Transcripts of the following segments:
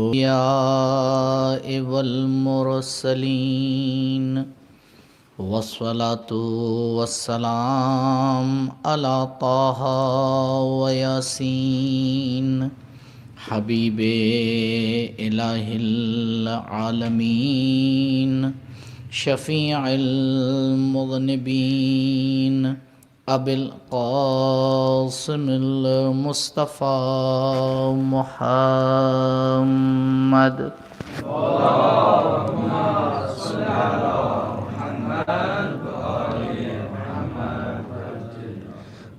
الأنبياء والمرسلين والصلاة والسلام على طه وياسين حبيب إله العالمين شفيع المذنبين أبي القاسم المصطفى محمد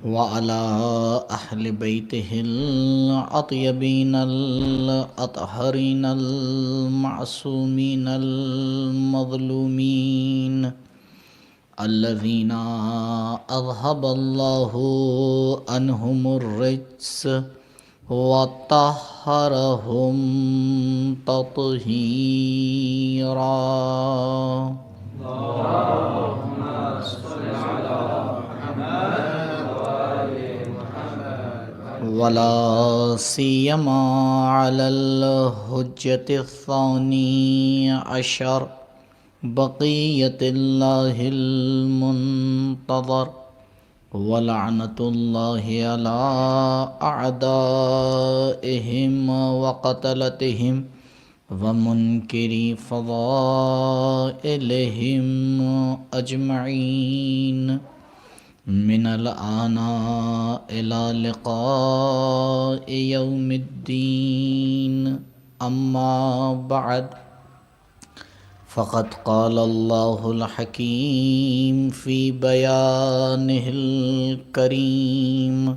وعلى أهل بيته الأطيبين الأطهرين المعصومين المظلومين الذين أذهب الله عنهم الرجس وطهرهم تطهيرا. ولا سيما على الحجة الثاني عشر بقية الله المنتظر ولعنة الله على أعدائهم وقتلتهم ومنكري فضائلهم أجمعين من الآن إلى لقاء يوم الدين. أما بعد، فقد قال الله الحكيم في بيانه الكريم: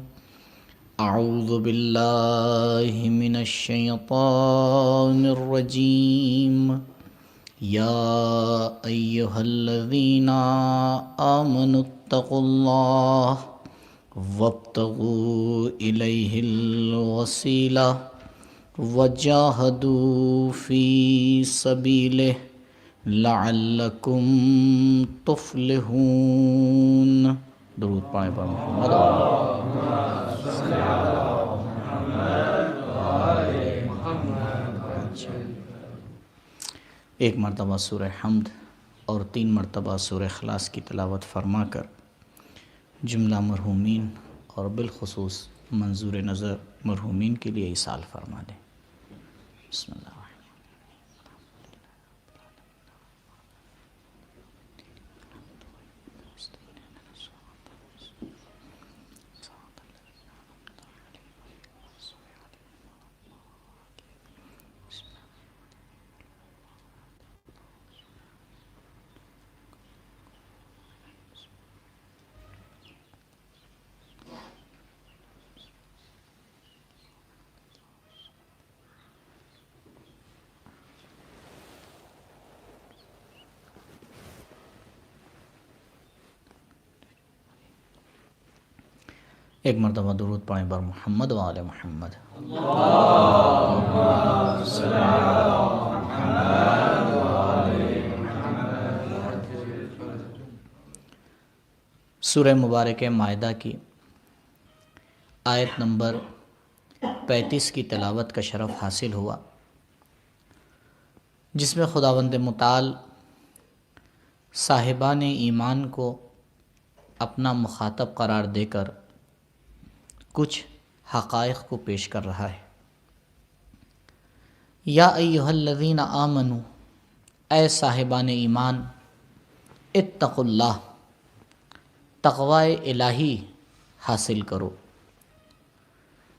أعوذ بالله من الشيطان الرجيم. يا أيها الذين آمنوا اتقوا الله وابتغوا إليه الوسيلة وجاهدوا في سبيله لعلكم تفلحون. درود پائیں پر محمد. ایک مرتبہ سورہ حمد اور 3 مرتبہ سورہ اخلاص کی تلاوت فرما کر جملہ مرحومین اور بالخصوص منظور نظر مرحومین کے لیے ایصال فرما دیں. بسم اللہ. ایک مرتبہ درود پڑھیں بر محمد و آل محمد. سورہ مبارکہ مائدہ کی آیت نمبر 35 کی تلاوت کا شرف حاصل ہوا، جس میں خداوند متعال صاحبان ایمان کو اپنا مخاطب قرار دے کر کچھ حقائق کو پیش کر رہا ہے. یا ایھا الذین آمنوا، اے صاحبان ایمان، اتقوا اللہ، تقوی الہی حاصل کرو،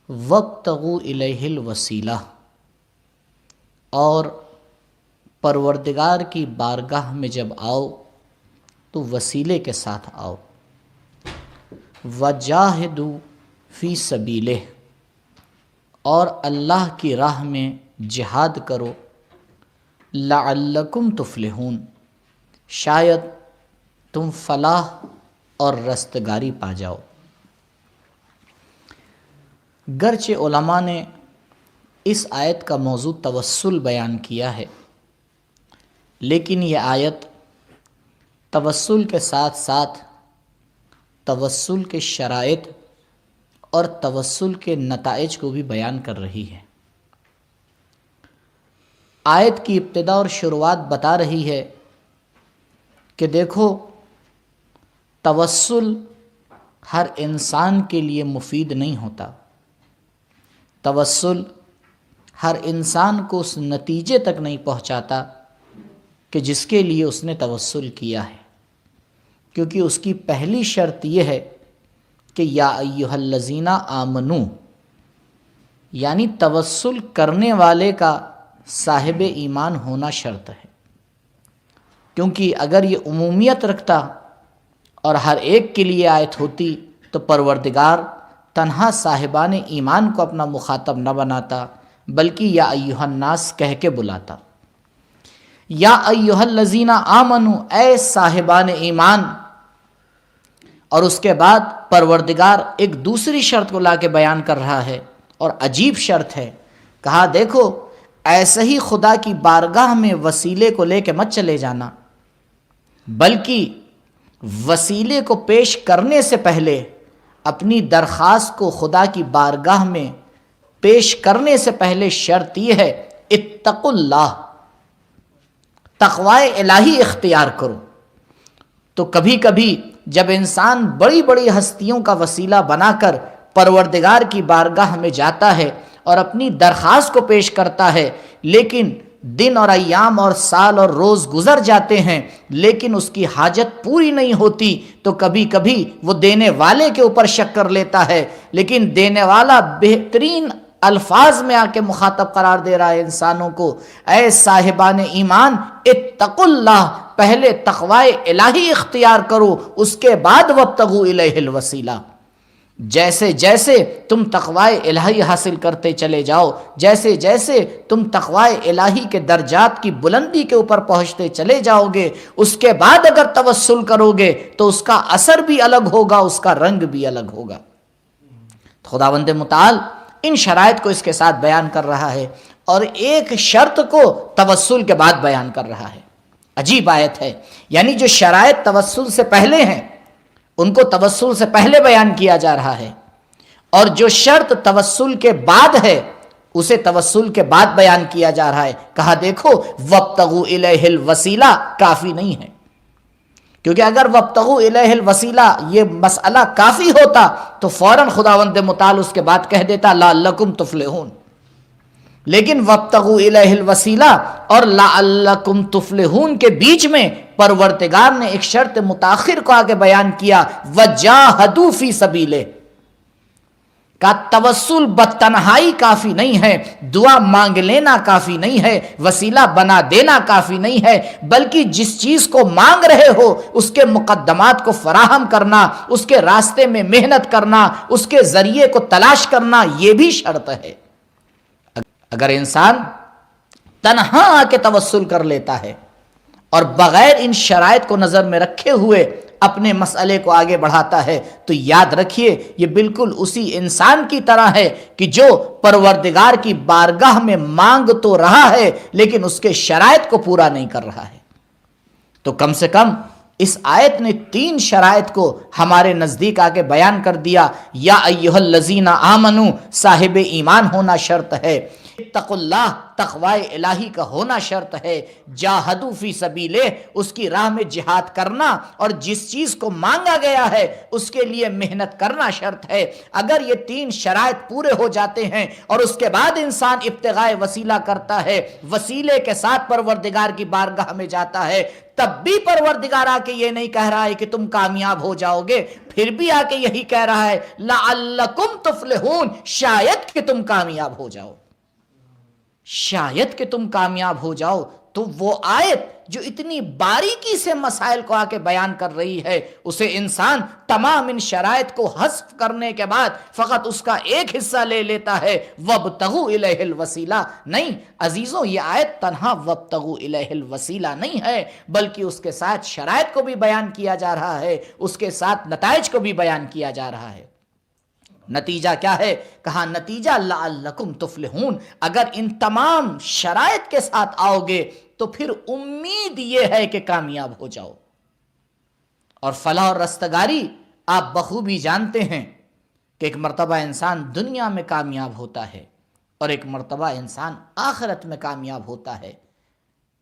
وابتغوا الیہ الوسیلہ، اور پروردگار کی بارگاہ میں جب آؤ تو وسیلے کے ساتھ آؤ. وجاہدوا فی سبیلہ، اور اللہ کی راہ میں جہاد کرو. لعلکم تفلحون، شاید تم فلاح اور رستگاری پا جاؤ. گرچہ علماء نے اس آیت کا موضوع توسل بیان کیا ہے، لیکن یہ آیت توسل کے ساتھ ساتھ توسل کے شرائط اور توسل کے نتائج کو بھی بیان کر رہی ہے. آیت کی ابتدا اور شروعات بتا رہی ہے کہ دیکھو توسل ہر انسان کے لیے مفید نہیں ہوتا، توسل ہر انسان کو اس نتیجے تک نہیں پہنچاتا کہ جس کے لیے اس نے توسل کیا ہے، کیونکہ اس کی پہلی شرط یہ ہے کہ یا ایھا الذین آمنو، یعنی توسل کرنے والے کا صاحب ایمان ہونا شرط ہے، کیونکہ اگر یہ عمومیت رکھتا اور ہر ایک کے لیے آیت ہوتی تو پروردگار تنہا صاحبان ایمان کو اپنا مخاطب نہ بناتا بلکہ یا ایھا الناس کہہ کے بلاتا۔ یا ایھا الذین آمنو، اے صاحبان ایمان، اور اس کے بعد پروردگار ایک دوسری شرط کو لا کے بیان کر رہا ہے، اور عجیب شرط ہے۔ کہا دیکھو ایسے ہی خدا کی بارگاہ میں وسیلے کو لے کے مت چلے جانا، بلکہ وسیلے کو پیش کرنے سے پہلے اپنی درخواست کو خدا کی بارگاہ میں پیش کرنے سے پہلے شرط یہ ہے اتقوا اللہ، تقوی الہی اختیار کرو۔ تو کبھی کبھی جب انسان بڑی بڑی ہستیوں کا وسیلہ بنا کر پروردگار کی بارگاہ میں جاتا ہے اور اپنی درخواست کو پیش کرتا ہے، لیکن دن اور ایام اور سال اور روز گزر جاتے ہیں لیکن اس کی حاجت پوری نہیں ہوتی، تو کبھی کبھی وہ دینے والے کے اوپر شک کر لیتا ہے، لیکن دینے والا بہترین الفاظ میں آ کے مخاطب قرار دے رہا ہے انسانوں کو، اے صاحبان ایمان اتقوا اللہ، پہلے تقوی الہی اختیار کرو، اس کے بعد وابتغوا الیہ الوسیلہ۔ جیسے جیسے تم تقوی الہی حاصل کرتے چلے جاؤ، جیسے جیسے تم تقوی الہی کے درجات کی بلندی کے اوپر پہنچتے چلے جاؤ گے، اس کے بعد اگر توسل کرو گے تو اس کا اثر بھی الگ ہوگا، اس کا رنگ بھی الگ ہوگا۔ خداوند متعال ان شرائط کو اس کے ساتھ بیان کر رہا ہے، اور ایک شرط کو توسل کے بعد بیان کر رہا ہے۔ عجیب آیت ہے، یعنی جو شرائط توسل سے پہلے ہیں ان کو توسل سے پہلے بیان کیا جا رہا ہے، اور جو شرط توسل کے بعد ہے اسے توسل کے بعد بیان کیا جا رہا ہے۔ کہا دیکھو وابتغوا الیہ الوسیلہ کافی نہیں ہے، کیونکہ اگر وابتغوا الیہ الوسیلہ یہ مسئلہ کافی ہوتا تو فوراً خداوند متعال اس کے بعد کہہ دیتا لعلکم تفلحون، لیکن وابتغوا الیہ الوسیلہ اور لعلکم تفلحون کے بیچ میں پروردگار نے ایک شرط متاخر کو آگے بیان کیا، وجاہدوا فی سبیلہ، کا توسل بتنہائی کافی نہیں ہے، دعا مانگ لینا کافی نہیں ہے، وسیلہ بنا دینا کافی نہیں ہے، بلکہ جس چیز کو مانگ رہے ہو اس کے مقدمات کو فراہم کرنا، اس کے راستے میں محنت کرنا، اس کے ذریعے کو تلاش کرنا، یہ بھی شرط ہے۔ اگر انسان تنہا آ کے توسل کر لیتا ہے اور بغیر ان شرائط کو نظر میں رکھے ہوئے اپنے مسئلے کو آگے بڑھاتا ہے تو یاد رکھیے یہ بالکل اسی انسان کی طرح ہے کہ جو پروردگار کی بارگاہ میں مانگ تو رہا ہے لیکن اس کے شرائط کو پورا نہیں کر رہا ہے۔ تو کم سے کم اس آیت نے 3 شرائط کو ہمارے نزدیک آ کے بیان کر دیا۔ یا ایھا الذین آمنو، صاحب ایمان ہونا شرط ہے، اتقوا اللہ، تقوی الہی کا ہونا شرط ہے، جاہدوا فی سبیلہ، اس کی راہ میں جہاد کرنا اور جس چیز کو مانگا گیا ہے اس کے لیے محنت کرنا شرط ہے۔ اگر یہ 3 شرائط پورے ہو جاتے ہیں اور اس کے بعد انسان ابتغاء وسیلہ کرتا ہے، وسیلے کے ساتھ پروردگار کی بارگاہ میں جاتا ہے، تب بھی پروردگار آ کے یہ نہیں کہہ رہا ہے کہ تم کامیاب ہو جاؤ گے، پھر بھی آ کے یہی کہہ رہا ہے لعلکم تفلحون، شاید کہ تم کامیاب ہو جاؤ، شاید کہ تم کامیاب ہو جاؤ۔ تو وہ آیت جو اتنی باریکی سے مسائل کو آ کے بیان کر رہی ہے اسے انسان تمام ان شرائط کو حذف کرنے کے بعد فقط اس کا ایک حصہ لے لیتا ہے، وابتغوا الیہ الوسیلہ۔ نہیں عزیزوں، یہ آیت تنہا وابتغوا الیہ الوسیلہ نہیں ہے بلکہ اس کے ساتھ شرائط کو بھی بیان کیا جا رہا ہے، اس کے ساتھ نتائج کو بھی بیان کیا جا رہا ہے۔ نتیجہ کیا ہے؟ کہا نتیجہ لعلکم تفلحون، اگر ان تمام شرائط کے ساتھ آؤ گے تو پھر امید یہ ہے کہ کامیاب ہو جاؤ۔ اور فلاح اور رستگاری آپ بخوبی جانتے ہیں کہ ایک مرتبہ انسان دنیا میں کامیاب ہوتا ہے، اور ایک مرتبہ انسان آخرت میں کامیاب ہوتا ہے.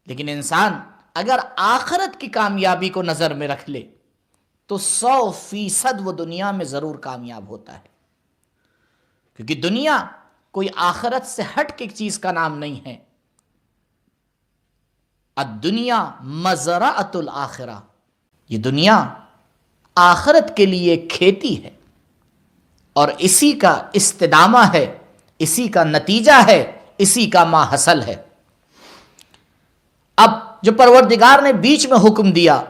لیکن انسان اگر آخرت کی کامیابی کو نظر میں رکھ لے تو 100% وہ دنیا میں ضرور کامیاب ہوتا ہے، کیونکہ دنیا کوئی آخرت سے ہٹ کے چیز کا نام نہیں ہے. الدنیا مزرعۃ الآخرہ، یہ دنیا آخرت کے لیے کھیتی ہے اور اسی کا استدامہ ہے، اسی کا نتیجہ ہے، اسی کا ماحصل ہے. اب جو پروردگار نے بیچ میں حکم دیا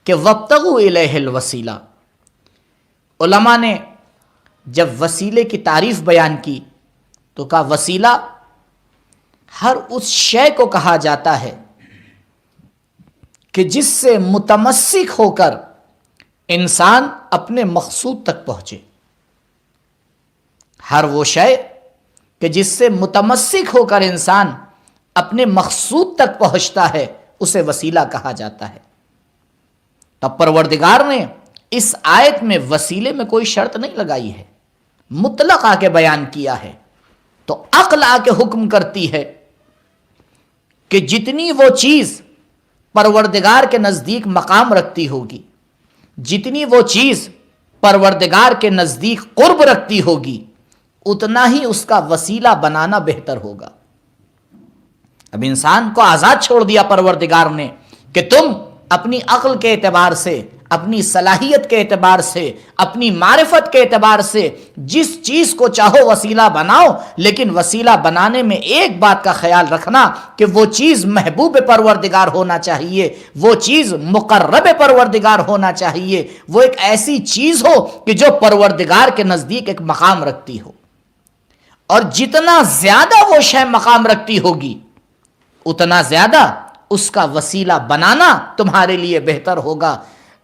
کہ وابتغوا الیہ الوسیلہ، علماء نے جب وسیلے کی تعریف بیان کی تو کہا وسیلہ ہر اس شے کو کہا جاتا ہے کہ جس سے متمسک ہو کر انسان اپنے مقصود تک پہنچے. ہر وہ شے کہ جس سے متمسک ہو کر انسان اپنے مقصود تک پہنچتا ہے اسے وسیلہ کہا جاتا ہے. تب پروردگار نے اس آیت میں وسیلے میں کوئی شرط نہیں لگائی ہے، مطلق آ کے بیان کیا ہے. تو عقل آ کے حکم کرتی ہے کہ جتنی وہ چیز پروردگار کے نزدیک مقام رکھتی ہوگی، جتنی وہ چیز پروردگار کے نزدیک قرب رکھتی ہوگی، اتنا ہی اس کا وسیلہ بنانا بہتر ہوگا. اب انسان کو آزاد چھوڑ دیا پروردگار نے کہ تم اپنی عقل کے اعتبار سے، اپنی صلاحیت کے اعتبار سے، اپنی معرفت کے اعتبار سے جس چیز کو چاہو وسیلہ بناؤ، لیکن وسیلہ بنانے میں ایک بات کا خیال رکھنا کہ وہ چیز محبوب پروردگار ہونا چاہیے، وہ چیز مقرب پروردگار ہونا چاہیے، وہ ایک ایسی چیز ہو کہ جو پروردگار کے نزدیک ایک مقام رکھتی ہو. اور جتنا زیادہ وہ شے مقام رکھتی ہوگی اتنا زیادہ اس کا وسیلہ بنانا تمہارے لیے بہتر ہوگا.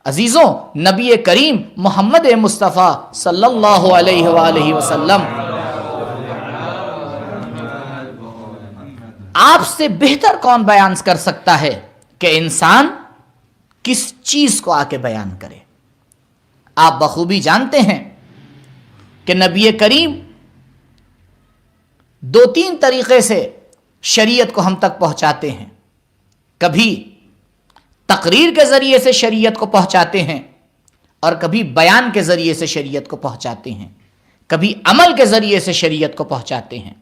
عزیزوں، نبی کریم محمد مصطفیٰ صلی اللہ علیہ وآلہ وسلم آپ سے بہتر کون بیان کر سکتا ہے کہ انسان کس چیز کو آ کے بیان کرے. آپ بخوبی جانتے ہیں کہ نبی کریم 2-3 طریقے سے شریعت کو ہم تک پہنچاتے ہیں. کبھی تقریر کے ذریعے سے شریعت کو پہنچاتے ہیں اور کبھی بیان کے ذریعے سے شریعت کو پہنچاتے ہیں، کبھی عمل کے ذریعے سے شریعت کو پہنچاتے ہیں.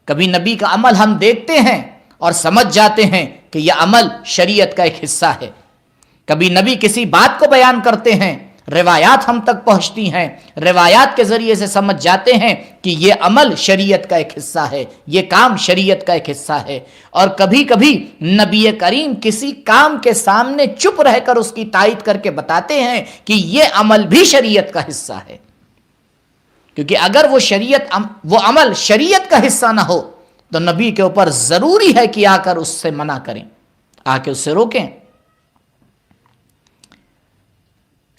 کبھی نبی کا عمل ہم دیکھتے ہیں اور سمجھ جاتے ہیں کہ یہ عمل شریعت کا ایک حصہ ہے. کبھی نبی کسی بات کو بیان کرتے ہیں، روایات ہم تک پہنچتی ہیں، روایات کے ذریعے سے سمجھ جاتے ہیں کہ یہ عمل شریعت کا ایک حصہ ہے، یہ کام شریعت کا ایک حصہ ہے. اور کبھی کبھی نبی کریم کسی کام کے سامنے چپ رہ کر اس کی تائید کر کے بتاتے ہیں کہ یہ عمل بھی شریعت کا حصہ ہے. کیونکہ اگر وہ عمل شریعت کا حصہ نہ ہو تو نبی کے اوپر ضروری ہے کہ آ کر اس سے منع کریں، آ کے اس سے روکیں.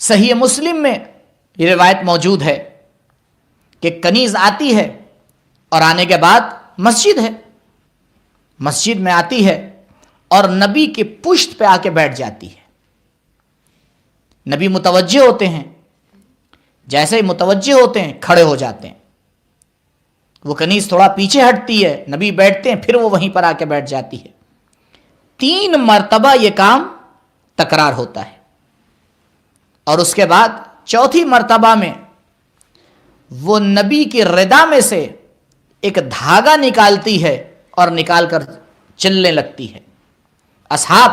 صحیح مسلم میں یہ روایت موجود ہے کہ کنیز آتی ہے اور آنے کے بعد مسجد ہے، مسجد میں آتی ہے اور نبی کی پشت پہ آ کے بیٹھ جاتی ہے. نبی متوجہ ہوتے ہیں، جیسے ہی متوجہ ہوتے ہیں کھڑے ہو جاتے ہیں. وہ کنیز تھوڑا پیچھے ہٹتی ہے، نبی بیٹھتے ہیں، پھر وہ وہیں پر آ کے بیٹھ جاتی ہے. 3 مرتبہ یہ کام تکرار ہوتا ہے اور اس کے بعد 4تھی مرتبہ میں وہ نبی کی ردا میں سے ایک دھاگا نکالتی ہے اور نکال کر چلنے لگتی ہے. اصحاب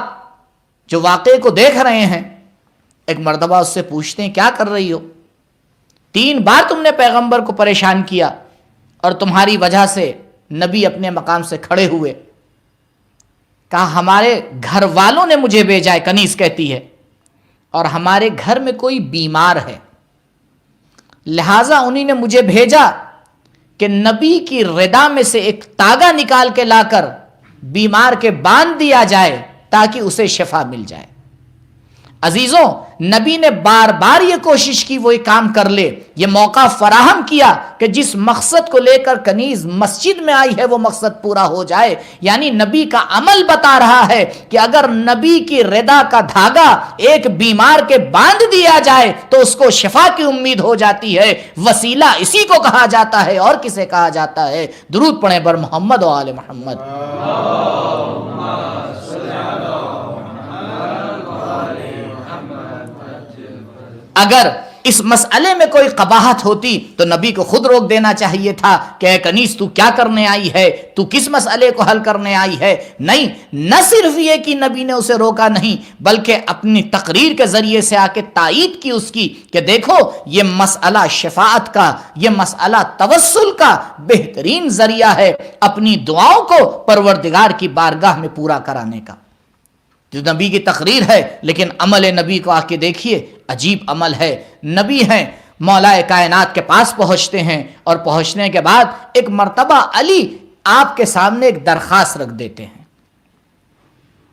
جو واقعے کو دیکھ رہے ہیں ایک مرتبہ اس سے پوچھتے ہیں کیا کر رہی ہو؟ 3 بار تم نے پیغمبر کو پریشان کیا اور تمہاری وجہ سے نبی اپنے مقام سے کھڑے ہوئے. کہا ہمارے گھر والوں نے مجھے بھیجا ہے، کنیز کہتی ہے، اور ہمارے گھر میں کوئی بیمار ہے، لہٰذا انہی نے مجھے بھیجا کہ نبی کی ردا میں سے ایک تاگا نکال کے لا کر بیمار کے باندھ دیا جائے تاکہ اسے شفا مل جائے. عزیزوں نبی نے بار بار یہ کوشش کی وہ یہ کام کر لے، یہ موقع فراہم کیا کہ جس مقصد کو لے کر کنیز مسجد میں آئی ہے وہ مقصد پورا ہو جائے. یعنی نبی کا عمل بتا رہا ہے کہ اگر نبی کی رضا کا دھاگا ایک بیمار کے باندھ دیا جائے تو اس کو شفا کی امید ہو جاتی ہے. وسیلہ اسی کو کہا جاتا ہے، اور کسے کہا جاتا ہے؟ درود پڑھیں بر محمد و آل محمد. اگر اس مسئلے میں کوئی قباحت ہوتی تو نبی کو خود روک دینا چاہیے تھا کہ اے کنیز تو کیا کرنے آئی ہے، تو کس مسئلے کو حل کرنے آئی ہے. نہیں، نہ صرف یہ کہ نبی نے اسے روکا نہیں، بلکہ اپنی تقریر کے ذریعے سے آ کے تائید کی اس کی کہ دیکھو یہ مسئلہ شفاعت کا، یہ مسئلہ توسل کا بہترین ذریعہ ہے اپنی دعاؤں کو پروردگار کی بارگاہ میں پورا کرانے کا. جو نبی کی تقریر ہے، لیکن عمل نبی کو آ کے دیکھیے، عجیب عمل ہے. نبی ہیں، مولا کائنات کے پاس پہنچتے ہیں، اور پہنچنے کے بعد ایک مرتبہ علی آپ کے سامنے ایک درخواست رکھ دیتے ہیں.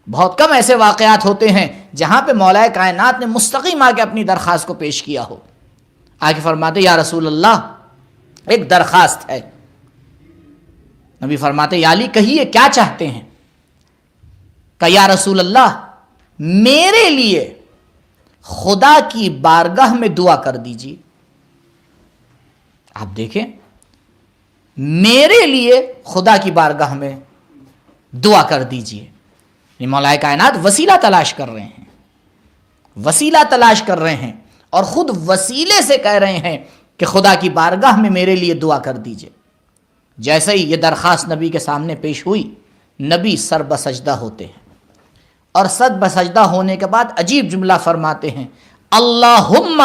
بہت کم ایسے واقعات ہوتے ہیں جہاں پہ مولا کائنات نے مستقیم آ کے اپنی درخواست کو پیش کیا ہو. آگے فرماتے یا رسول اللہ ایک درخواست ہے. نبی فرماتے یا علی کہیے کیا چاہتے ہیں؟ کہ یا رسول اللہ میرے لیے خدا کی بارگاہ میں دعا کر دیجیے. آپ دیکھیں، میرے لیے خدا کی بارگاہ میں دعا کر دیجیے. مولا کائنات وسیلہ تلاش کر رہے ہیں، وسیلہ تلاش کر رہے ہیں، اور خود وسیلے سے کہہ رہے ہیں کہ خدا کی بارگاہ میں میرے لیے دعا کر دیجیے. جیسے ہی یہ درخواست نبی کے سامنے پیش ہوئی، نبی سر بسجدہ ہوتے ہیں، اور سر بسجدہ ہونے کے بعد عجیب جملہ فرماتے ہیں، اللہم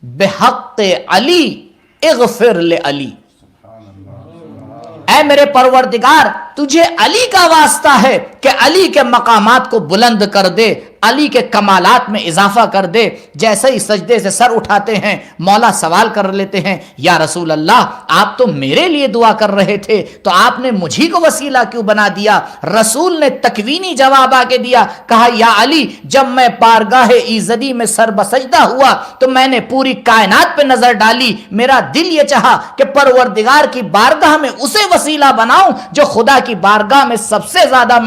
بحق علی اغفر لعلی. اے میرے پروردگار تجھے علی کا واسطہ ہے کہ علی کے مقامات کو بلند کر دے، علی کے کمالات میں اضافہ کر دے. جیسے ہی سجدے سے سر اٹھاتے ہیں، مولا سوال کر لیتے ہیں یا رسول اللہ آپ تو میرے لیے دعا کر رہے تھے، تو آپ نے مجھی کو وسیلہ کیوں بنا دیا؟ رسول نے تکوینی جواب آ کے دیا، کہا یا علی جب میں بارگاہ ایزدی میں سر بسجدہ ہوا تو میں نے پوری کائنات پہ نظر ڈالی، میرا دل یہ چاہا کہ پروردگار کی بارگاہ میں اسے وسیلہ بناؤں جو خدا کی بارگاہ میں سب سے زیادہ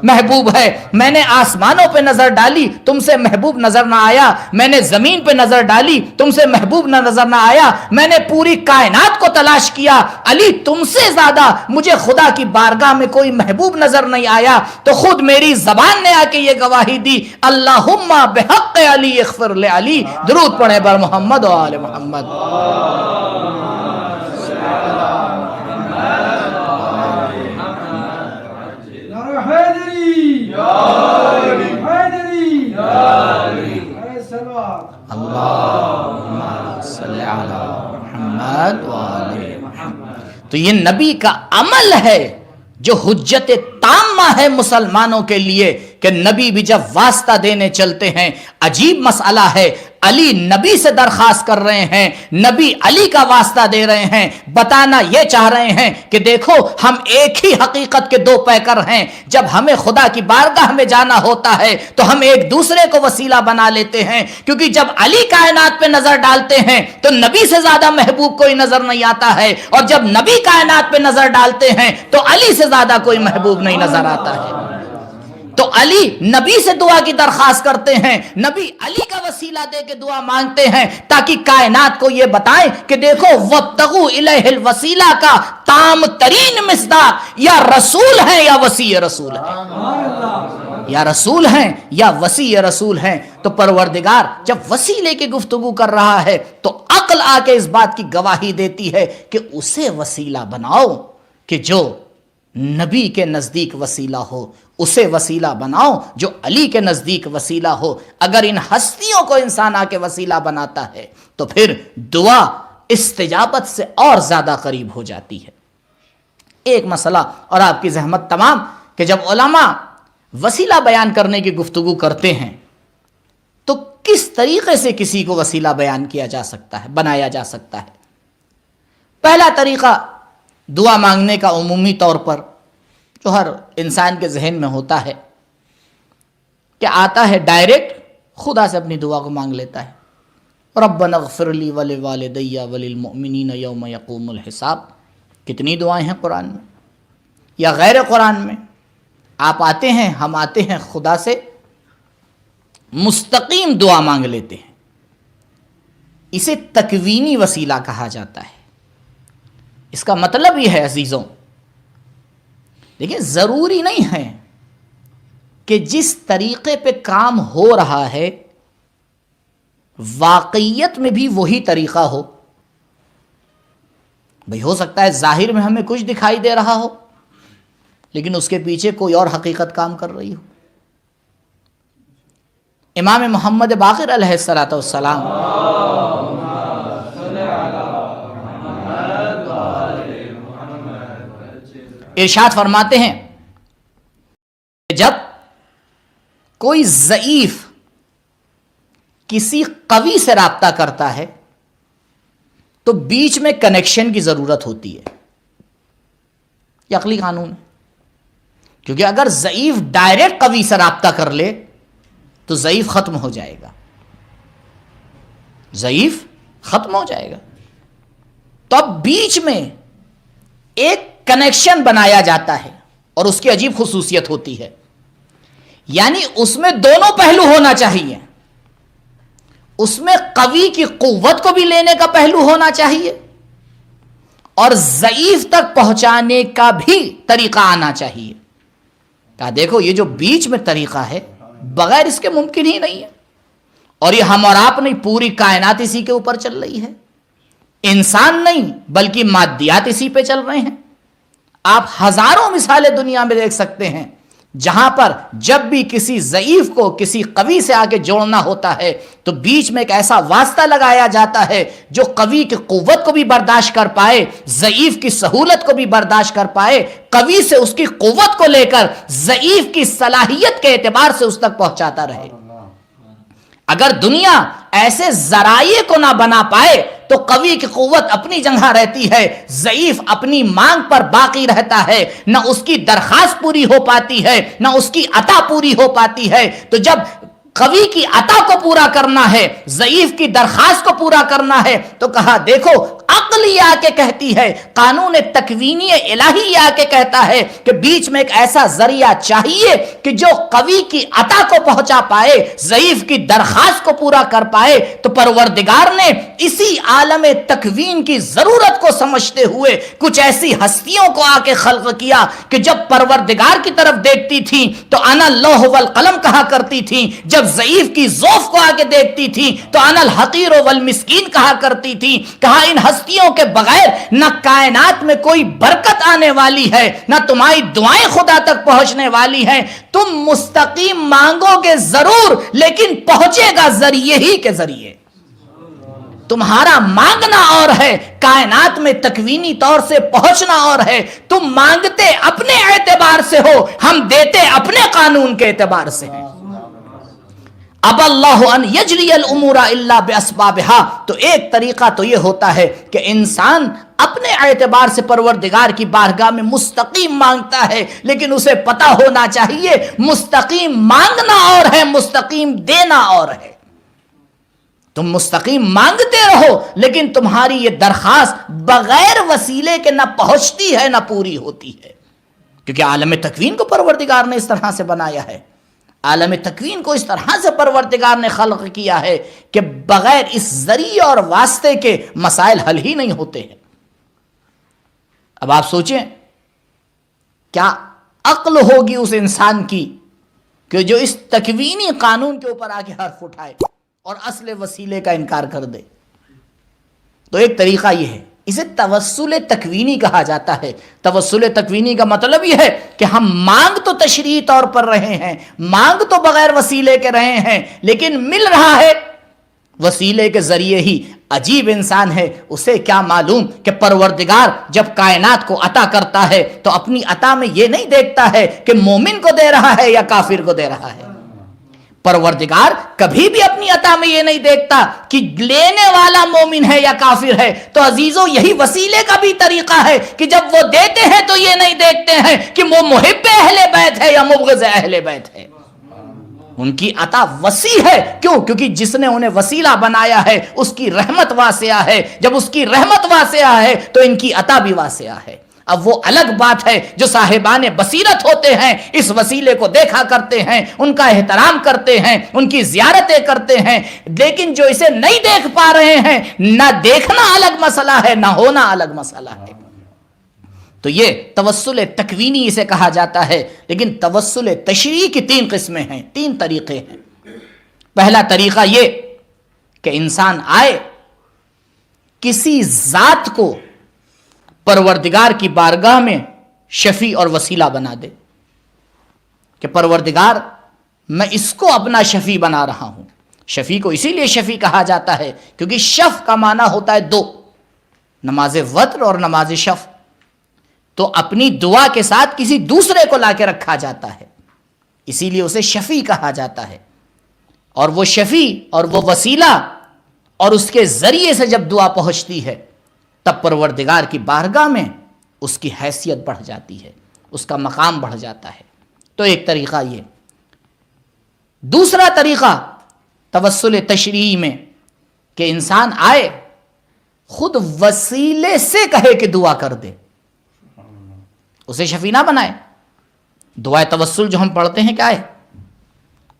محبوب ہے. میں نے آسمانوں پہ نظر ڈالی، تم سے محبوب نظر نہ آیا. میں نے زمین پہ نظر ڈالی، تم سے محبوب نظر نہ آیا. میں نے پوری کائنات کو تلاش کیا، علی تم سے زیادہ مجھے خدا کی بارگاہ میں کوئی محبوب نظر نہیں آیا. تو خود میری زبان نے آ کے یہ گواہی دی، اللہم بحق علی اغفر لعلی. درود پڑھیں بر محمد و آل محمد. تو یہ نبی کا عمل ہے جو حجت تامہ ہے مسلمانوں کے لیے کہ نبی بھی جب واسطہ دینے چلتے ہیں. عجیب مسئلہ ہے، علی نبی سے درخواست کر رہے ہیں، نبی علی کا واسطہ دے رہے ہیں، بتانا یہ چاہ رہے ہیں کہ دیکھو ہم ایک ہی حقیقت کے دو پیکر ہیں. جب ہمیں خدا کی بارگاہ میں جانا ہوتا ہے تو ہم ایک دوسرے کو وسیلہ بنا لیتے ہیں، کیونکہ جب علی کائنات پہ نظر ڈالتے ہیں تو نبی سے زیادہ محبوب کوئی نظر نہیں آتا ہے، اور جب نبی کائنات پہ نظر ڈالتے ہیں تو علی سے زیادہ کوئی محبوب نہیں نظر آتا ہے. تو علی نبی سے دعا کی درخواست کرتے ہیں، نبی علی کا وسیلہ دے کے دعا مانگتے ہیں تاکہ کائنات کو یہ بتائیں کہ دیکھو وابتغوا الیہ الوسیلہ کا تام ترین مصداق یا رسول ہیں یا وسیع رسول ہیں، یا رسول ہیں یا وسیع رسول ہیں. تو پروردگار جب وسیلے کی گفتگو کر رہا ہے تو عقل آ کے اس بات کی گواہی دیتی ہے کہ اسے وسیلہ بناؤ کہ جو نبی کے نزدیک وسیلہ ہو، اسے وسیلہ بناؤ جو علی کے نزدیک وسیلہ ہو. اگر ان ہستیوں کو انسان آ کے وسیلہ بناتا ہے تو پھر دعا استجابت سے اور زیادہ قریب ہو جاتی ہے. ایک مسئلہ اور آپ کی زحمت تمام کہ جب علماء وسیلہ بیان کرنے کی گفتگو کرتے ہیں تو کس طریقے سے کسی کو وسیلہ بیان کیا جا سکتا ہے، بنایا جا سکتا ہے. پہلا طریقہ دعا مانگنے کا عمومی طور پر جو ہر انسان کے ذہن میں ہوتا ہے کہ آتا ہے ڈائریکٹ خدا سے اپنی دعا کو مانگ لیتا ہے، ربنا اغفر لی ولوالدی وللمؤمنین یوم یقوم الحساب۔ کتنی دعائیں ہیں قرآن میں یا غیر قرآن میں، آپ آتے ہیں، ہم آتے ہیں خدا سے مستقیم دعا مانگ لیتے ہیں، اسے تکوینی وسیلہ کہا جاتا ہے۔ اس کا مطلب یہ ہے عزیزوں، دیکھیں ضروری نہیں ہے کہ جس طریقے پہ کام ہو رہا ہے واقعیت میں بھی وہی طریقہ ہو۔ بھئی ہو سکتا ہے ظاہر میں ہمیں کچھ دکھائی دے رہا ہو لیکن اس کے پیچھے کوئی اور حقیقت کام کر رہی ہو۔ امام محمد باقر علیہ السلام ارشاد فرماتے ہیں کہ جب کوئی ضعیف کسی قوی سے رابطہ کرتا ہے تو بیچ میں کنیکشن کی ضرورت ہوتی ہے، یہ عقلی قانون ہے۔ کیونکہ اگر ضعیف ڈائریکٹ قوی سے رابطہ کر لے تو ضعیف ختم ہو جائے گا، ضعیف ختم ہو جائے گا۔ تو اب بیچ میں ایک کنیکشن بنایا جاتا ہے اور اس کی عجیب خصوصیت ہوتی ہے، یعنی اس میں دونوں پہلو ہونا چاہیے، اس میں قوی کی قوت کو بھی لینے کا پہلو ہونا چاہیے اور ضعیف تک پہنچانے کا بھی طریقہ آنا چاہیے۔ کہا دیکھو یہ جو بیچ میں طریقہ ہے بغیر اس کے ممکن ہی نہیں ہے، اور یہ ہم اور آپ نہیں، پوری کائنات اسی کے اوپر چل رہی ہے، انسان نہیں بلکہ مادیات اسی پہ چل رہے ہیں۔ آپ ہزاروں مثالیں دنیا میں دیکھ سکتے ہیں جہاں پر جب بھی کسی ضعیف کو کسی قوی سے آگے جوڑنا ہوتا ہے تو بیچ میں ایک ایسا واسطہ لگایا جاتا ہے جو قوی کی قوت کو بھی برداشت کر پائے، ضعیف کی سہولت کو بھی برداشت کر پائے، قوی سے اس کی قوت کو لے کر ضعیف کی صلاحیت کے اعتبار سے اس تک پہنچاتا رہے۔ اگر دنیا ایسے ذرائع کو نہ بنا پائے تو قوی کی قوت اپنی جگہ رہتی ہے، ضعیف اپنی مانگ پر باقی رہتا ہے، نہ اس کی درخواست پوری ہو پاتی ہے نہ اس کی عطا پوری ہو پاتی ہے۔ تو جب قوی کی عطا کو پورا کرنا ہے، ضعیف کی درخواست کو پورا کرنا ہے، تو کہا دیکھو عقل یہ آ کے کہتی ہے، قانون تکوینی الہی یہ آ کے کہتا ہے کہ بیچ میں ایک ایسا ذریعہ چاہیے کہ جو قوی کی عطا کو پہنچا پائے، ضعیف کی درخواست کو پورا کر پائے۔ تو پروردگار نے اسی عالم تکوین کی ضرورت کو سمجھتے ہوئے کچھ ایسی ہستیوں کو آ کے خلق کیا کہ جب پروردگار کی طرف دیکھتی تھیں تو انا اللوح والقلم کہا کرتی تھیں، جب ضعیف کی ضعف کو آگے دیکھتی تھی تو انا الحقیر والمسکین کہا کرتی تھی۔ کہا ان ہستیوں کے بغیر نہ کائنات میں کوئی برکت آنے والی ہے، نہ تمہاری دعائیں خدا تک پہنچنے والی ہیں۔ تم مستقیم مانگو گے ضرور لیکن پہنچے گا ذریعے ہی کے ذریعے۔ تمہارا مانگنا اور ہے، کائنات میں تکوینی طور سے پہنچنا اور ہے۔ تم مانگتے اپنے اعتبار سے ہو، ہم دیتے اپنے قانون کے اعتبار سے ہیں۔ اب اللہ ان یجری الامور الا باسبابها، تو ایک طریقہ تو یہ ہوتا ہے کہ انسان اپنے اعتبار سے پروردگار کی بارگاہ میں مستقیم مانگتا ہے، لیکن اسے پتہ ہونا چاہیے مستقیم مانگنا اور ہے، مستقیم دینا اور ہے۔ تم مستقیم مانگتے رہو لیکن تمہاری یہ درخواست بغیر وسیلے کے نہ پہنچتی ہے نہ پوری ہوتی ہے، کیونکہ عالم تکوین کو پروردگار نے اس طرح سے بنایا ہے، عالم تکوین کو اس طرح سے پروردگار نے خلق کیا ہے کہ بغیر اس ذریعے اور واسطے کے مسائل حل ہی نہیں ہوتے ہیں۔ اب آپ سوچیں کیا عقل ہوگی اس انسان کی کہ جو اس تکوینی قانون کے اوپر آ کے حرف اٹھائے اور اصل وسیلے کا انکار کر دے؟ تو ایک طریقہ یہ ہے، اسے توسل تکوینی کہا جاتا ہے۔ توسل تکوینی کا مطلب یہ ہے کہ ہم مانگ تو تشریعی طور پر رہے ہیں، مانگ تو بغیر وسیلے کے رہے ہیں، لیکن مل رہا ہے وسیلے کے ذریعے ہی۔ عجیب انسان ہے، اسے کیا معلوم کہ پروردگار جب کائنات کو عطا کرتا ہے تو اپنی عطا میں یہ نہیں دیکھتا ہے کہ مومن کو دے رہا ہے یا کافر کو دے رہا ہے۔ پروردگار کبھی بھی اپنی عطا میں یہ نہیں دیکھتا کہ لینے والا مومن ہے یا کافر ہے۔ تو عزیزوں یہی وسیلے کا بھی طریقہ ہے کہ جب وہ دیتے ہیں تو یہ نہیں دیکھتے ہیں کہ وہ محب اہل بیت ہے یا مبغض اہل بیت ہے۔ ان کی عطا وسیع ہے. کیوں؟ کیونکہ جس نے انہیں وسیلہ بنایا ہے اس کی رحمت واسعہ ہے. جب اس کی رحمت واسعہ ہے تو ان کی عطا بھی واسعہ ہے. اب وہ الگ بات ہے جو صاحبان بصیرت ہوتے ہیں اس وسیلے کو دیکھا کرتے ہیں, ان کا احترام کرتے ہیں, ان کی زیارتیں کرتے ہیں, لیکن جو اسے نہیں دیکھ پا رہے ہیں, نہ دیکھنا الگ مسئلہ ہے نہ ہونا الگ مسئلہ ہے. تو یہ توسل تکوینی اسے کہا جاتا ہے. لیکن توسل تشریعی کی 3 قسمیں ہیں, 3 طریقے ہیں. پہلا طریقہ یہ کہ انسان آئے کسی ذات کو پروردگار کی بارگاہ میں شفیع اور وسیلہ بنا دے کہ پروردگار میں اس کو اپنا شفیع بنا رہا ہوں. شفیع کو اسی لیے شفیع کہا جاتا ہے کیونکہ شف کا معنی ہوتا ہے 2, نماز وتر اور نماز شف. تو اپنی دعا کے ساتھ کسی دوسرے کو لا کے رکھا جاتا ہے, اسی لیے اسے شفیع کہا جاتا ہے. اور وہ شفیع اور وہ وسیلہ اور اس کے ذریعے سے جب دعا پہنچتی ہے تب پروردگار کی بارگاہ میں اس کی حیثیت بڑھ جاتی ہے, اس کا مقام بڑھ جاتا ہے. تو ایک طریقہ یہ. دوسرا طریقہ توسل تشریعی میں کہ انسان آئے خود وسیلے سے کہے کہ دعا کر دے, اسے شفیع نہ بنائے. دعائے توسل جو ہم پڑھتے ہیں کیا ہے؟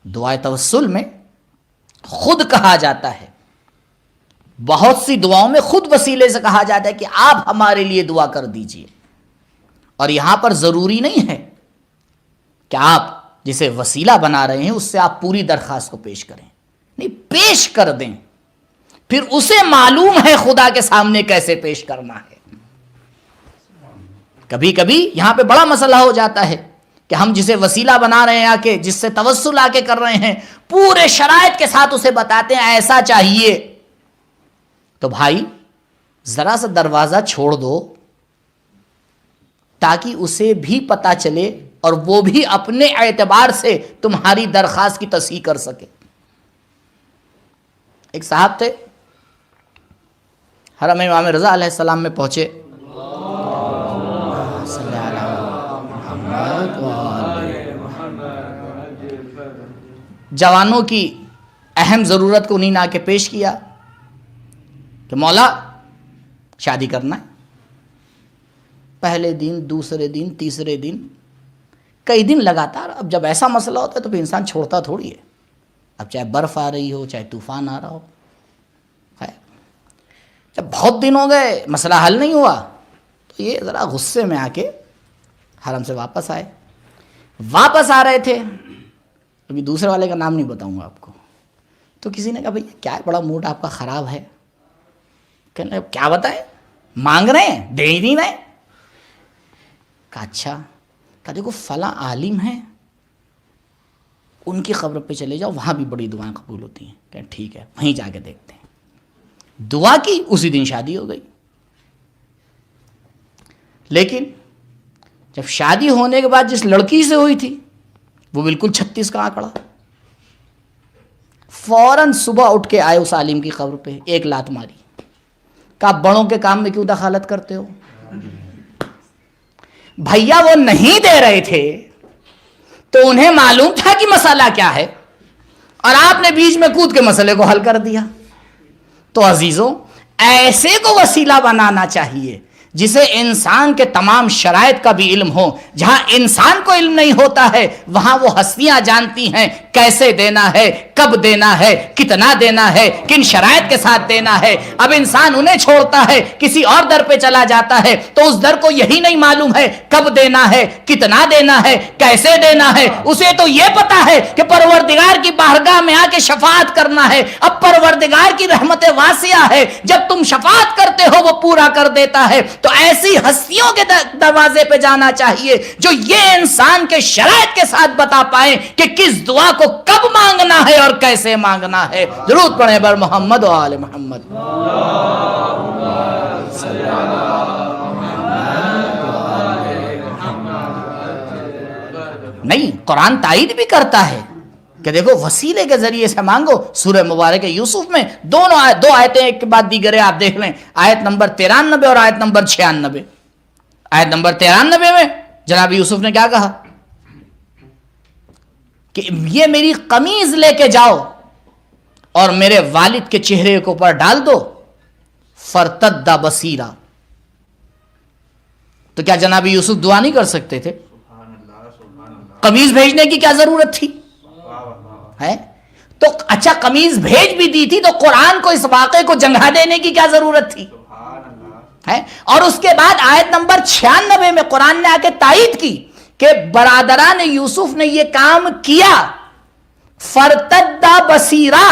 دعائے توسل میں خود کہا جاتا ہے. بہت سی دعاؤں میں خود وسیلے سے کہا جاتا ہے کہ آپ ہمارے لیے دعا کر دیجئے. اور یہاں پر ضروری نہیں ہے کہ آپ جسے وسیلہ بنا رہے ہیں اس سے آپ پوری درخواست کو پیش کریں, نہیں, پیش کر دیں, پھر اسے معلوم ہے خدا کے سامنے کیسے پیش کرنا ہے. کبھی کبھی یہاں پہ بڑا مسئلہ ہو جاتا ہے کہ ہم جسے وسیلہ بنا رہے ہیں آ کے, جس سے توسل آ کے کر رہے ہیں, پورے شرائط کے ساتھ اسے بتاتے ہیں ایسا چاہیے. تو بھائی ذرا سا دروازہ چھوڑ دو تاکہ اسے بھی پتا چلے اور وہ بھی اپنے اعتبار سے تمہاری درخواست کی تصحیح کر سکے. ایک صاحب تھے, حرم امام رضا علیہ السلام میں پہنچے, جوانوں کی اہم ضرورت کو انہیں نے آ کے پیش کیا کہ مولا شادی کرنا ہے. پہلے دن, دوسرے دن, تیسرے دن, کئی دن لگاتار. اب جب ایسا مسئلہ ہوتا ہے تو پھر انسان چھوڑتا تھوڑی ہے. اب چاہے برف آ رہی ہو, چاہے طوفان آ رہا ہو. جب بہت دن ہو گئے مسئلہ حل نہیں ہوا تو یہ ذرا غصے میں آ کے حرم سے واپس آئے. واپس آ رہے تھے, ابھی دوسرے والے کا نام نہیں بتاؤں گا آپ کو, تو کسی نے کہا بھئی کیا ہے, بڑا موڈ آپ کا خراب ہے. کہنے کیا بتائیں, مانگ رہے ہیں, دے ہی نہیں رہے. کہا اچھا. کہا دیکھو فلاں عالم ہیں, ان کی قبر پہ چلے جاؤ, وہاں بھی بڑی دعائیں قبول ہوتی ہیں. کہ ٹھیک ہے, وہیں جا کے دیکھتے ہیں. دعا کی, اسی دن شادی ہو گئی. لیکن جب شادی ہونے کے بعد جس لڑکی سے ہوئی تھی وہ بالکل 36 کا آنکڑا. فوراً صبح اٹھ کے آئے اس عالم کی قبر پہ, ایک لات ماری. کہا بڑوں کے کام میں کیوں دخالت کرتے ہو؟ بھیا وہ نہیں دے رہے تھے تو انہیں معلوم تھا کہ مسئلہ کیا ہے, اور آپ نے بیچ میں کود کے مسئلے کو حل کر دیا. تو عزیزوں, ایسے کو وسیلہ بنانا چاہیے جسے انسان کے تمام شرائط کا بھی علم ہو. جہاں انسان کو علم نہیں ہوتا ہے وہاں وہ ہستیاں جانتی ہیں کیسے دینا ہے, کب دینا ہے, کتنا دینا ہے, کن شرائط کے ساتھ دینا ہے. اب انسان انہیں چھوڑتا ہے, کسی اور در پہ چلا جاتا ہے تو اس در کو یہی نہیں معلوم ہے کب دینا ہے, کتنا دینا ہے, کیسے دینا ہے. اسے تو یہ پتا ہے کہ پروردگار کی بارگاہ میں آ کے شفاعت کرنا ہے. اب پروردگار کی رحمت واسعہ ہے, جب تم شفاعت کرتے ہو وہ پورا کر دیتا ہے. تو ایسی ہستیوں کے دروازے پہ جانا چاہیے جو یہ انسان کے شرائط کے ساتھ بتا پائیں کہ کس دعا کو کب مانگنا ہے اور کیسے مانگنا ہے. درود پڑھیں بر محمد و آل محمد. نہیں, قرآن تائید بھی کرتا ہے کہ دیکھو وسیلے کے ذریعے سے مانگو. سورہ مبارک یوسف میں دو آیتیں ایک کے بعد دیگر آپ دیکھ لیں, آیت نمبر 93 اور آیت نمبر 96. آیت نمبر 93 میں جناب یوسف نے کیا کہا؟ کہ یہ میری قمیض لے کے جاؤ اور میرے والد کے چہرے کے اوپر ڈال دو، فرتد بصیرا. تو کیا جناب یوسف دعا نہیں کر سکتے تھے؟ قمیض بھیجنے کی کیا ضرورت تھی؟ ہے تو اچھا قمیض بھیج بھی دی تھی تو قرآن کو اس واقعے کو جنگا دینے کی کیا ضرورت تھی؟ ہے اور اس کے بعد آیت نمبر 96 میں قرآن نے آ کے تائید کی کہ برادران یوسف نے یہ کام کیا، فرتدہ بصیرہ،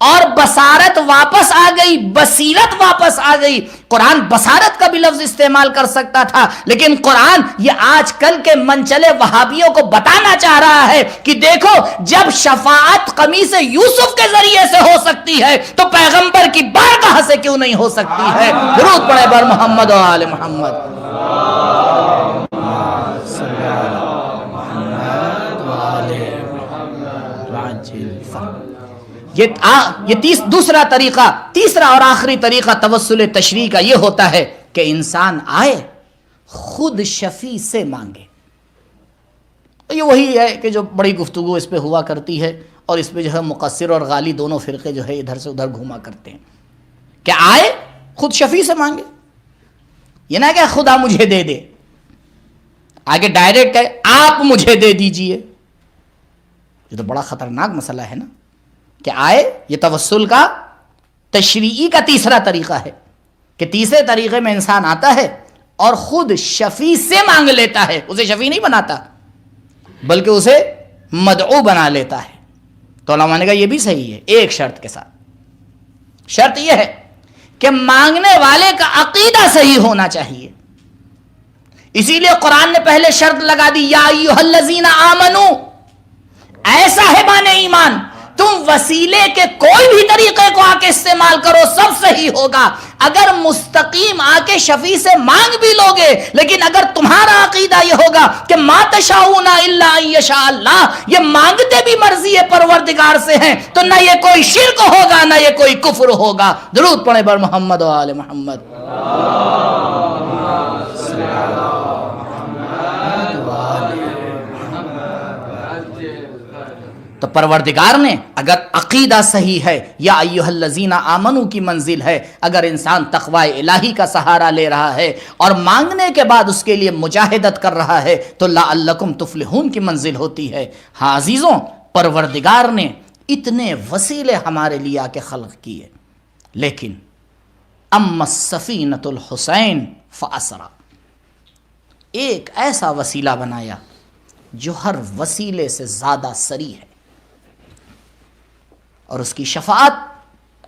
اور بصارت واپس آ گئی، بصیرت واپس آ گئی. قرآن بصارت کا بھی لفظ استعمال کر سکتا تھا، لیکن قرآن یہ آج کل کے منچلے وہابیوں کو بتانا چاہ رہا ہے کہ دیکھو جب شفاعت قمیص یوسف کے ذریعے سے ہو سکتی ہے تو پیغمبر کی بارگاہ سے کیوں نہیں ہو سکتی ہے؟ درود پڑھے بر محمد و آل محمد. یہ دوسرا طریقہ، تیسرا اور آخری طریقہ توسل تشریع کا یہ ہوتا ہے کہ انسان آئے خود شفیع سے مانگے. یہ وہی ہے کہ جو بڑی گفتگو اس پہ ہوا کرتی ہے اور اس پہ جو ہے مقصر اور غالی دونوں فرقے جو ہے ادھر سے ادھر گھوما کرتے ہیں کہ آئے خود شفیع سے مانگے. یہ نہ کہ خدا مجھے دے دے، آگے ڈائریکٹ ہے آپ مجھے دے دیجئے. یہ تو بڑا خطرناک مسئلہ ہے نا کہ آئے. یہ توسل کا تشریعی کا تیسرا طریقہ ہے کہ تیسرے طریقے میں انسان آتا ہے اور خود شفیع سے مانگ لیتا ہے. اسے شفیع نہیں بناتا بلکہ اسے مدعو بنا لیتا ہے. تو علماء نے کہا یہ بھی صحیح ہے، ایک شرط کے ساتھ. شرط یہ ہے کہ مانگنے والے کا عقیدہ صحیح ہونا چاہیے. اسی لیے قرآن نے پہلے شرط لگا دی، یا ایھا الذین آمنو، اے صاحبان ایمان تم وسیلے کے کوئی بھی طریقے کو آ کے استعمال کرو، سب صحیح ہوگا. اگر مستقیم آ کے شفیع سے مانگ بھی لوگے، لیکن اگر تمہارا عقیدہ یہ ہوگا کہ ما تشاؤون الا ان یشاء اللہ، یہ مانگتے بھی مرضی پروردگار سے ہیں، تو نہ یہ کوئی شرک ہوگا نہ یہ کوئی کفر ہوگا. درود پڑھیں بر محمد و آل محمد. تو پروردگار نے اگر عقیدہ صحیح ہے، یا ایھا الذین آمنو کی منزل ہے. اگر انسان تقوی الہی کا سہارا لے رہا ہے اور مانگنے کے بعد اس کے لیے مجاہدت کر رہا ہے تو لعلکم تفلحون کی منزل ہوتی ہے. ہاں عزیزوں، پروردگار نے اتنے وسیلے ہمارے لیے آ کے خلق کیے، لیکن اما السفینۃ الحسین فاسرا، ایک ایسا وسیلہ بنایا جو ہر وسیلے سے زیادہ سری ہے، اور اس کی شفاعت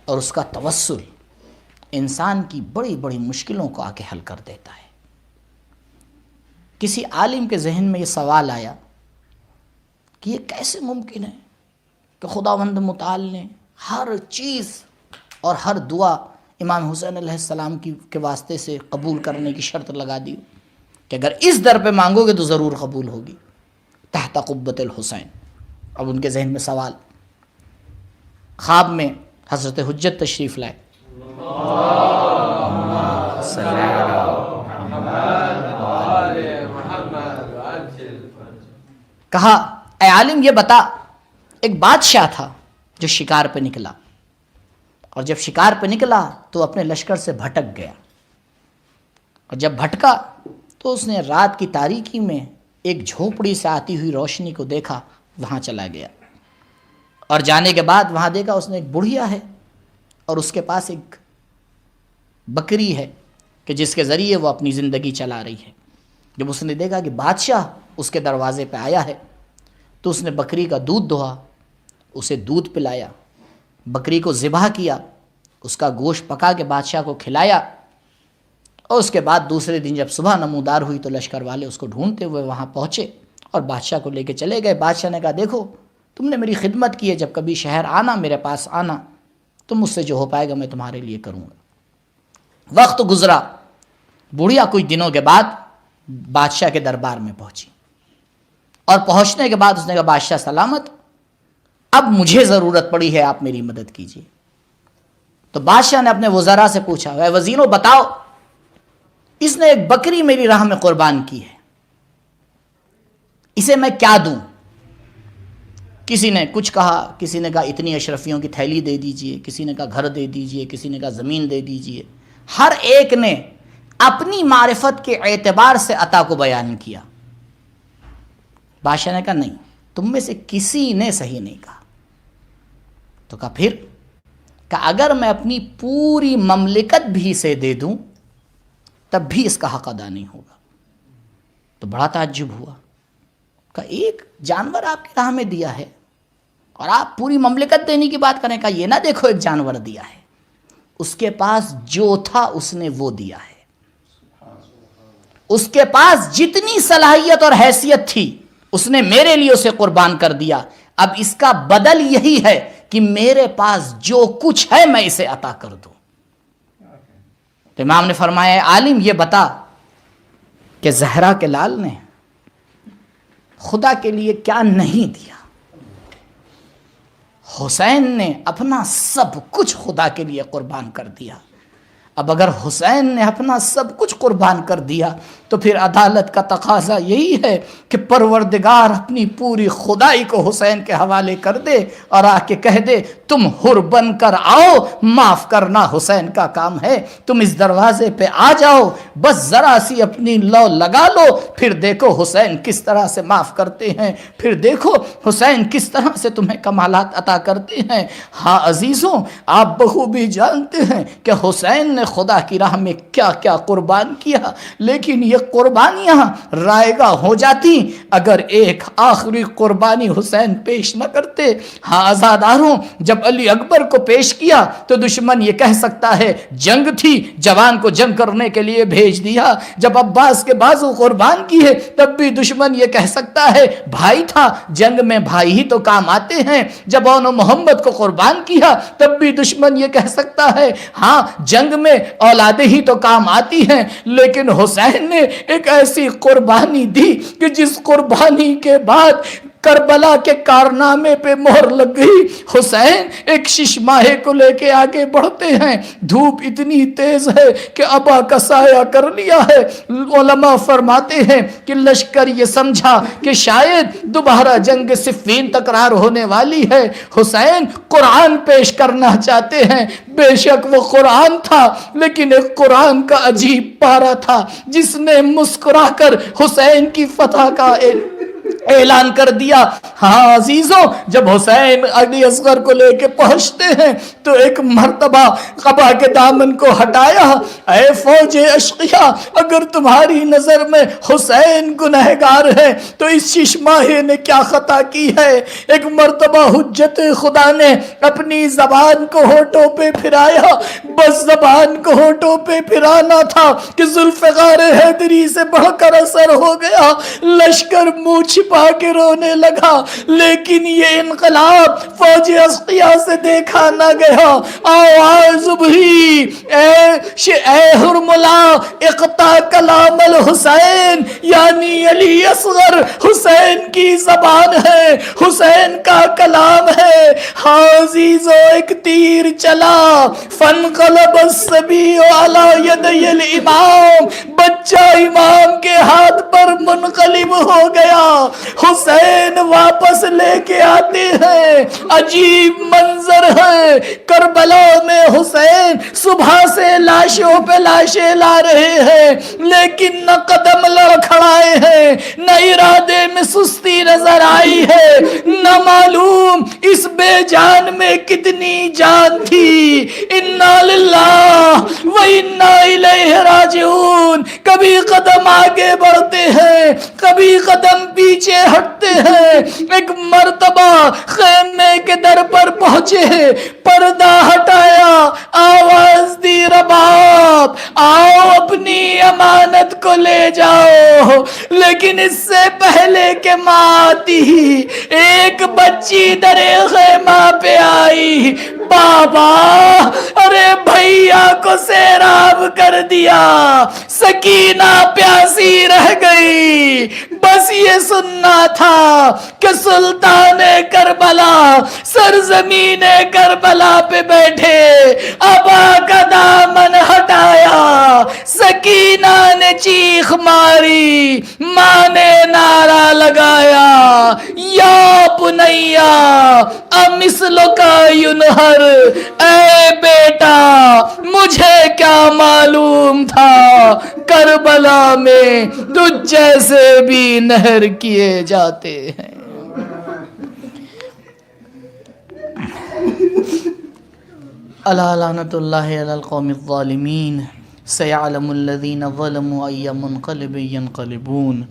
اور اس کا توسل انسان کی بڑی بڑی مشکلوں کو آ کے حل کر دیتا ہے. کسی عالم کے ذہن میں یہ سوال آیا کہ یہ کیسے ممکن ہے کہ خداوند متعال نے ہر چیز اور ہر دعا امام حسین علیہ السلام کے واسطے سے قبول کرنے کی شرط لگا دی کہ اگر اس در پہ مانگو گے تو ضرور قبول ہوگی، تحت قبۃ الحسین. اب ان کے ذہن میں سوال، خواب میں حضرت حجت تشریف لائے، کہا اے عالم یہ بتا، ایک بادشاہ تھا جو شکار پہ نکلا، اور جب شکار پہ نکلا تو اپنے لشکر سے بھٹک گیا، اور جب بھٹکا تو اس نے رات کی تاریکی میں ایک جھوپڑی سے آتی ہوئی روشنی کو دیکھا، وہاں چلا گیا، اور جانے کے بعد وہاں دیکھا اس نے ایک بڑھیا ہے اور اس کے پاس ایک بکری ہے کہ جس کے ذریعے وہ اپنی زندگی چلا رہی ہے. جب اس نے دیکھا کہ بادشاہ اس کے دروازے پہ آیا ہے تو اس نے بکری کا دودھ دہا، اسے دودھ پلایا، بکری کو ذبح کیا، اس کا گوشت پکا کے بادشاہ کو کھلایا، اور اس کے بعد دوسرے دن جب صبح نمودار ہوئی تو لشکر والے اس کو ڈھونڈتے ہوئے وہاں پہنچے اور بادشاہ کو لے کے چلے گئے. بادشاہ نے کہا دیکھو تم نے میری خدمت کی ہے، جب کبھی شہر آنا میرے پاس آنا تو مجھ سے جو ہو پائے گا میں تمہارے لیے کروں گا. وقت گزرا، بڑھیا کچھ دنوں کے بعد بادشاہ کے دربار میں پہنچی، اور پہنچنے کے بعد اس نے کہا بادشاہ سلامت، اب مجھے ضرورت پڑی ہے، آپ میری مدد کیجیے. تو بادشاہ نے اپنے وزراء سے پوچھا اے وزیروں بتاؤ، اس نے ایک بکری میری راہ میں قربان کی ہے، اسے میں کیا دوں؟ کسی نے کچھ کہا، کسی نے کہا اتنی اشرفیوں کی تھیلی دے دیجئے، کسی نے کہا گھر دے دیجئے، کسی نے کہا زمین دے دیجئے. ہر ایک نے اپنی معرفت کے اعتبار سے عطا کو بیان کیا. بادشاہ نے کہا نہیں، تم میں سے کسی نے صحیح نہیں کہا. تو کہا پھر؟ کہ اگر میں اپنی پوری مملکت بھی اسے دے دوں تب بھی اس کا حق ادا نہیں ہوگا. تو بڑا تعجب ہوا کہ ایک جانور آپ کی راہ میں دیا ہے اور آپ پوری مملکت دینے کی بات کریں. کہ یہ نہ دیکھو ایک جانور دیا ہے، اس کے پاس جو تھا اس نے وہ دیا ہے. اس کے پاس جتنی صلاحیت اور حیثیت تھی اس نے میرے لیے اسے قربان کر دیا. اب اس کا بدل یہی ہے کہ میرے پاس جو کچھ ہے میں اسے عطا کر دوں. تو امام نے فرمایا عالم یہ بتا کہ زہرا کے لال نے خدا کے لیے کیا نہیں دیا. حسین نے اپنا سب کچھ خدا کے لیے قربان کر دیا. اب اگر حسین نے اپنا سب کچھ قربان کر دیا تو پھر عدالت کا تقاضا یہی ہے کہ پروردگار اپنی پوری خدائی کو حسین کے حوالے کر دے اور آ کے کہہ دے تم حر بن کر آؤ، معاف کرنا حسین کا کام ہے، تم اس دروازے پہ آ جاؤ، بس ذرا سی اپنی لو لگا لو، پھر دیکھو حسین کس طرح سے معاف کرتے ہیں، پھر دیکھو حسین کس طرح سے تمہیں کمالات عطا کرتے ہیں. ہاں عزیزوں، آپ بخوبی جانتے ہیں کہ حسین نے خدا کی راہ میں کیا کیا قربان کیا، لیکن یہ قربانیاں رائے گاں ہو جاتی اگر ایک آخری قربانی حسین پیش نہ کرتے. ہاں عزاداروں، جب علی اکبر کو پیش کیا تو دشمن یہ کہہ سکتا ہے جنگ تھی، جوان کو جنگ کرنے کے لیے بھیج دیا. جب عباس کے بازو قربان کیے تب بھی دشمن یہ کہہ سکتا ہے بھائی تھا، جنگ میں بھائی ہی تو کام آتے ہیں. جب انہوں محمد کو قربان کیا تب بھی دشمن یہ کہہ سکتا ہے ہاں جنگ میں اولادیں ہی تو کام آتی ہیں. لیکن حسین نے ایک ایسی قربانی دی کہ جس قربانی کے بعد کربلا کے کارنامے پہ مہر لگ گئی. حسین ایک شش ماہے کو لے کے آگے بڑھتے ہیں، دھوپ اتنی تیز ہے کہ ابا کا سایہ کر لیا ہے. علماء فرماتے ہیں کہ لشکر یہ سمجھا کہ شاید دوبارہ جنگ صفین تکرار ہونے والی ہے. حسین قرآن پیش کرنا چاہتے ہیں. بے شک وہ قرآن تھا، لیکن ایک قرآن کا عجیب پارہ تھا جس نے مسکرا کر حسین کی فتح کا اعلان کر دیا. ہاں عزیزوں، جب حسین علی اصغر کو لے کے پہنچتے ہیں تو ایک مرتبہ قبا کے دامن کو ہٹایا. اے فوج اشقیاء، اگر تمہاری نظر میں حسین گنہگار ہے تو اس شش ماہے نے کیا خطا کی ہے. ایک مرتبہ حجت خدا نے اپنی زبان کو ہونٹوں پہ پھرایا، بس زبان کو ہونٹوں پہ پھرانا تھا کہ ذوالفقار حیدری سے بڑھ کر اثر ہو گیا. لشکر منہ چھپا کے رونے لگا، لیکن یہ انقلاب فوج اشقیاء سے دیکھا نہ گیا. آواز ابھری، اے حرملا اقطع کلام الحسین، یعنی علی اصغر حسین کی زبان ہے، حسین کا کلام ہے. ہاں عزیزو، ایک تیر چلا، فانقلب الصبی علی یدی الامام، بچہ امام کے ہاتھ پر منقلب ہو گیا. حسین واپس لے کے آتے ہیں. عجیب منظر ہے، کربلا میں حسین صبح سے لاشوں پہ لاشیں لا رہے ہیں، لیکن نہ قدم لڑکھڑائے ہیں، نہ ارادے میں سستی نظر آئی ہے، نہ معلوم اس بے جان میں کتنی جان تھی. انا للہ و انا الیہ راجعون. کبھی قدم آگے بڑھتے ہیں، کبھی قدم پیچھے ہٹتے ہیں. ایک مرتبہ خیمے کے در پر پہنچے، پردہ ہٹایا، آواز دی رباب آؤ اپنی امانت کو لے جاؤ. لیکن اس سے پہلے کہ ماں آتی ایک بچی در خیمہ پہ آئی. بابا، ارے بھیا کو سیراب کر دیا، سکینہ پیاسی رہ گئی. بس یہ سننا تھا کہ سلطان کربلا سرزمین کربلا پہ بیٹھے، ابا کا دامن ہٹایا، سکینہ نے چیخ ماری، ماں نے نعرہ لگایا یا بنیا امثلک ینہر، اے بیٹا مجھے کیا معلوم تھا کربلا میں تجھ جیسے بھی نہر کیے جاتے ہیں۔ الا لعنۃ اللہ علی القوم الظالمین، سیعلم الذین ظلموا ای منقلب ینقلبون،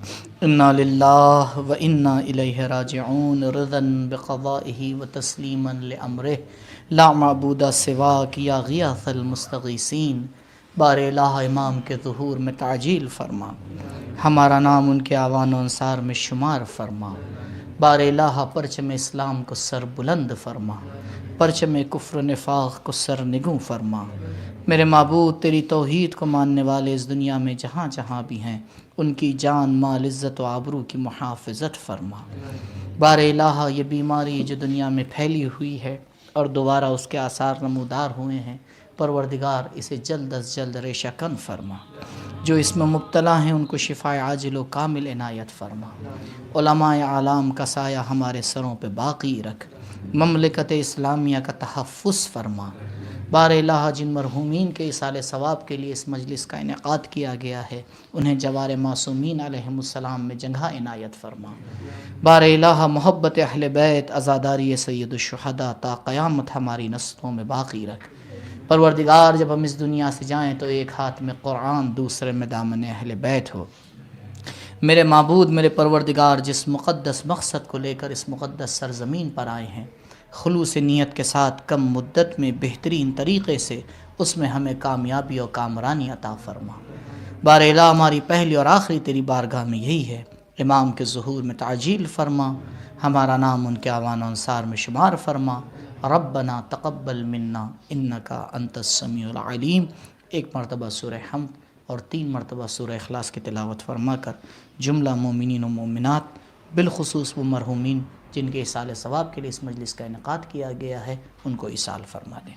انا للہ و انا الیہ راجعون، رضا بقضائہ و تسلیما لامرہ، لا معبود سواک یا غیاث المستغیثین۔ بار الہ امام کے ظہور میں تعجیل فرما، ہمارا نام ان کے اعوان و انصار میں شمار فرما۔ بار الہ پرچم اسلام کو سر بلند فرما، پرچم کفر و نفاق کو سر نگوں فرما۔ میرے معبود تیری توحید کو ماننے والے اس دنیا میں جہاں جہاں بھی ہیں، ان کی جان مال عزت و آبرو کی محافظت فرما۔ بار الہ یہ بیماری جو دنیا میں پھیلی ہوئی ہے اور دوبارہ اس کے آثار نمودار ہوئے ہیں، پروردگار اسے جلد از جلد ریشہ کن فرما۔ جو اس میں مبتلا ہیں ان کو شفاء عاجل و کامل عنایت فرما۔ علماء اعلام کا سایہ ہمارے سروں پہ باقی رکھ، مملکت اسلامیہ کا تحفظ فرما۔ بار الہ جن مرحومین کے ایصال ثواب کے لیے اس مجلس کا انعقاد کیا گیا ہے، انہیں جوار معصومین علیہم السلام میں جگہ عنایت فرما۔ بار الہ محبت اہل بیت، عزاداری سید الشہداء تا قیامت ہماری نسلوں میں باقی رکھ۔ پروردگار جب ہم اس دنیا سے جائیں تو ایک ہاتھ میں قرآن، دوسرے میں دامن اہل بیت ہو۔ میرے معبود میرے پروردگار، جس مقدس مقصد کو لے کر اس مقدس سرزمین پر آئے ہیں، خلوص نیت کے ساتھ کم مدت میں بہترین طریقے سے اس میں ہمیں کامیابی اور کامرانی عطا فرما۔ بار الہ ہماری پہلی اور آخری تیری بارگاہ میں یہی ہے، امام کے ظہور میں تعجیل فرما، ہمارا نام ان کے اعوان و انصار میں شمار فرما۔ ربنا تقبل منا انکا انت السمیع العلیم۔ ایک مرتبہ سورہ حمد اور 3 مرتبہ سورہ اخلاص کی تلاوت فرما کر جملہ مومنین و مومنات، بالخصوص وہ مرحومین جن کے ایصال ثواب کے لیے اس مجلس کا انعقاد کیا گیا ہے، ان کو ایصال فرما دیں۔